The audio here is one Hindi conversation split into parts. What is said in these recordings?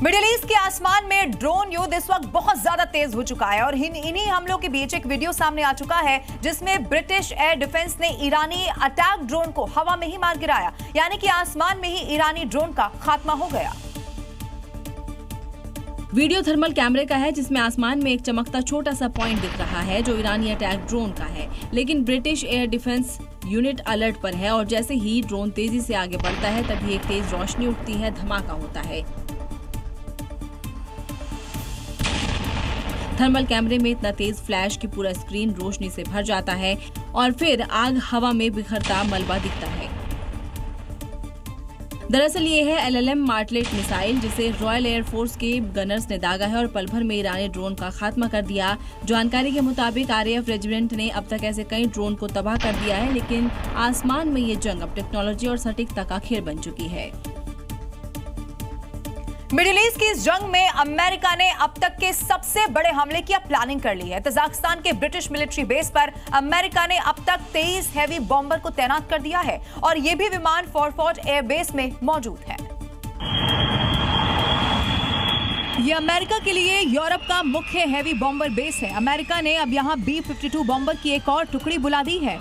मिडिल ईस्ट के आसमान में ड्रोन युद्ध इस वक्त बहुत ज्यादा तेज हो चुका है और इन्हीं हमलों के बीच एक वीडियो सामने आ चुका है जिसमें ब्रिटिश एयर डिफेंस ने ईरानी अटैक ड्रोन को हवा में ही मार गिराया, यानी कि आसमान में ही ईरानी ड्रोन का खात्मा हो गया। वीडियो थर्मल कैमरे का है जिसमें आसमान में एक चमकता छोटा सा पॉइंट दिख रहा है जो ईरानी अटैक ड्रोन का है, लेकिन British air defence unit alert पर है और जैसे ही ड्रोन तेजी से आगे बढ़ता है तभी एक तेज रोशनी उठती है, धमाका होता है। थर्मल कैमरे में इतना तेज फ्लैश कि पूरा स्क्रीन रोशनी से भर जाता है और फिर आग हवा में बिखरता मलबा दिखता है। दरअसल ये है LLM मार्टलेट मिसाइल जिसे रॉयल एयरफोर्स के गनर्स ने दागा है और पल भर में ईरानी ड्रोन का खात्मा कर दिया। जानकारी के मुताबिक RAF रेजिमेंट ने अब तक ऐसे कई ड्रोन को तबाह कर दिया है, लेकिन आसमान में ये जंग अब टेक्नोलॉजी और सटीकता का खेल बन चुकी है। मिडिल ईस्ट की इस जंग में अमेरिका ने अब तक के सबसे बड़े हमले की प्लानिंग कर ली है। तजाकिस्तान के ब्रिटिश मिलिट्री बेस पर अमेरिका ने अब तक 23 हैवी बॉम्बर को तैनात कर दिया है और ये भी विमान फॉरफोर्ट एयर बेस में मौजूद है। ये अमेरिका के लिए यूरोप का मुख्य हैवी बॉम्बर बेस है। अमेरिका ने अब यहाँ B-52 बॉम्बर की एक और टुकड़ी बुला दी है।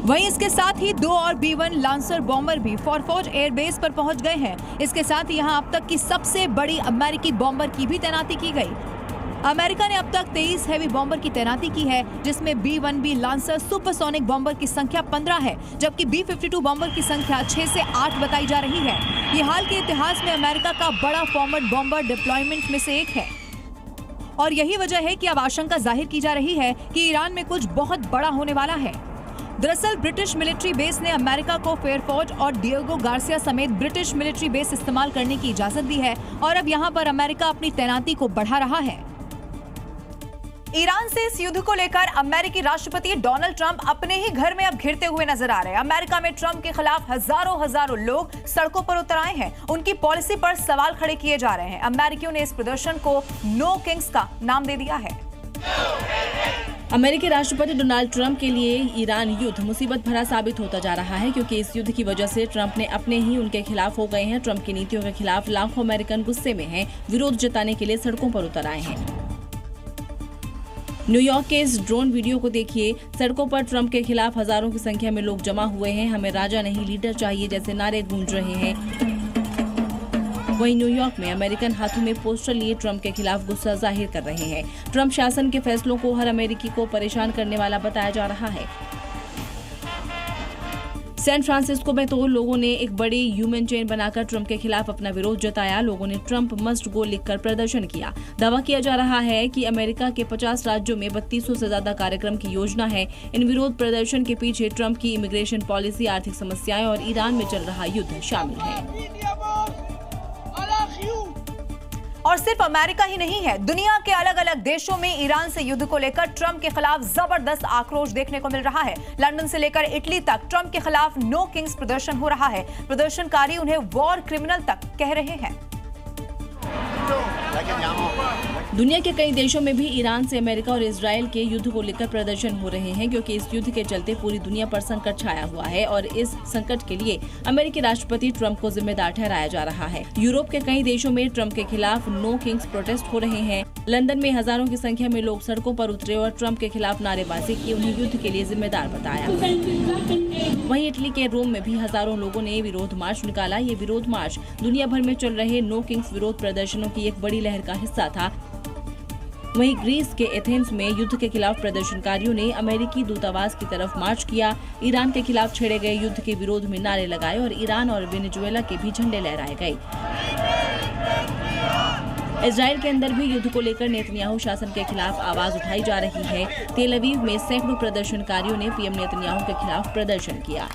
वहीं इसके साथ ही 2 और B-1 लांसर बॉम्बर भी फॉरफोर्ट एयरबेस पर पहुंच गए हैं। इसके साथ ही यहां अब तक की सबसे बड़ी अमेरिकी बॉम्बर की भी तैनाती की गई। अमेरिका ने अब तक 23 हैवी बॉम्बर की तैनाती की है, जिसमें B-1B लांसर सुपरसोनिक बॉम्बर की संख्या 15 है, जबकि B-52 बॉम्बर की संख्या 6 से 8 बताई जा रही है। ये हाल के इतिहास में अमेरिका का बड़ा फॉर्मेट बॉम्बर डिप्लॉयमेंट में से एक है और यही वजह है कि अब आशंका जाहिर की जा रही है कि ईरान में कुछ बहुत बड़ा होने वाला है। दरअसल ब्रिटिश मिलिट्री बेस ने अमेरिका को फेयरफोर्ट और डिएगो गार्सिया समेत ब्रिटिश मिलिट्री बेस इस्तेमाल करने की इजाजत दी है और अब यहां पर अमेरिका अपनी तैनाती को बढ़ा रहा है। ईरान से इस युद्ध को लेकर अमेरिकी राष्ट्रपति डोनाल्ड ट्रंप अपने ही घर में अब घिरते हुए नजर आ रहे हैं। अमेरिका में ट्रंप के खिलाफ हजारों लोग सड़कों पर उतर आए हैं। उनकी पॉलिसी पर सवाल खड़े किए जा रहे हैं। अमेरिकियों ने इस प्रदर्शन को नो किंग्स का नाम दे दिया है। अमेरिकी राष्ट्रपति डोनाल्ड ट्रंप के लिए ईरान युद्ध मुसीबत भरा साबित होता जा रहा है, क्योंकि इस युद्ध की वजह से ट्रंप ने अपने ही उनके खिलाफ हो गए हैं। ट्रंप की नीतियों के खिलाफ लाखों अमेरिकन गुस्से में हैं, विरोध जताने के लिए सड़कों पर उतर आए हैं। न्यूयॉर्क के इस ड्रोन वीडियो को देखिए। सड़कों पर ट्रंप के खिलाफ हजारों की संख्या में लोग जमा हुए हैं। हमें राजा नहीं लीडर चाहिए जैसे नारे गूंज रहे हैं। वहीं न्यूयॉर्क में अमेरिकन हाथों में पोस्टर लिए ट्रंप के खिलाफ गुस्सा जाहिर कर रहे हैं। ट्रंप शासन के फैसलों को हर अमेरिकी को परेशान करने वाला बताया जा रहा है। सैन फ्रांसिस्को में तो लोगों ने एक बड़ी ह्यूमन चेन बनाकर ट्रंप के खिलाफ अपना विरोध जताया। लोगों ने ट्रंप मस्ट गो लिखकर प्रदर्शन किया। दावा किया जा रहा है कि अमेरिका के 50 राज्यों में 3200 से ज्यादा कार्यक्रम की योजना है। इन विरोध प्रदर्शन के पीछे ट्रंप की इमिग्रेशन पॉलिसी, आर्थिक समस्याएं और ईरान में चल रहा युद्ध शामिल है। और सिर्फ अमेरिका ही नहीं है, दुनिया के अलग अलग देशों में ईरान से युद्ध को लेकर ट्रंप के खिलाफ जबरदस्त आक्रोश देखने को मिल रहा है। लंदन से लेकर इटली तक ट्रंप के खिलाफ नो किंग्स प्रदर्शन हो रहा है। प्रदर्शनकारी उन्हें वॉर क्रिमिनल तक कह रहे हैं। दुनिया के कई देशों में भी ईरान से अमेरिका और इजराइल के युद्ध को लेकर प्रदर्शन हो रहे हैं, क्योंकि इस युद्ध के चलते पूरी दुनिया पर संकट छाया हुआ है और इस संकट के लिए अमेरिकी राष्ट्रपति ट्रंप को जिम्मेदार ठहराया जा रहा है। यूरोप के कई देशों में ट्रंप के खिलाफ नो किंग्स प्रोटेस्ट हो रहे हैं। लंदन में हजारों की संख्या में लोग सड़कों पर उतरे और ट्रंप के खिलाफ नारेबाजी की, उन्हें युद्ध के लिए जिम्मेदार बताया। वहीं इटली के रोम में भी हजारों लोगों ने विरोध मार्च निकाला। ये विरोध मार्च दुनिया भर में चल रहे नो किंग्स विरोध प्रदर्शनों की एक बड़ी लहर का हिस्सा था। वहीं ग्रीस के एथेंस में युद्ध के खिलाफ प्रदर्शनकारियों ने अमेरिकी दूतावास की तरफ मार्च किया। ईरान के खिलाफ छेड़े गए युद्ध के विरोध में नारे लगाए और ईरान और वेनेजुएला के भी झंडे लहराए गए। इजराइल के अंदर भी युद्ध को लेकर नेतन्याहू शासन के खिलाफ आवाज उठाई जा रही है। तेल अवीव में सैकड़ों प्रदर्शनकारियों ने पीएम नेतन्याहू के खिलाफ प्रदर्शन किया।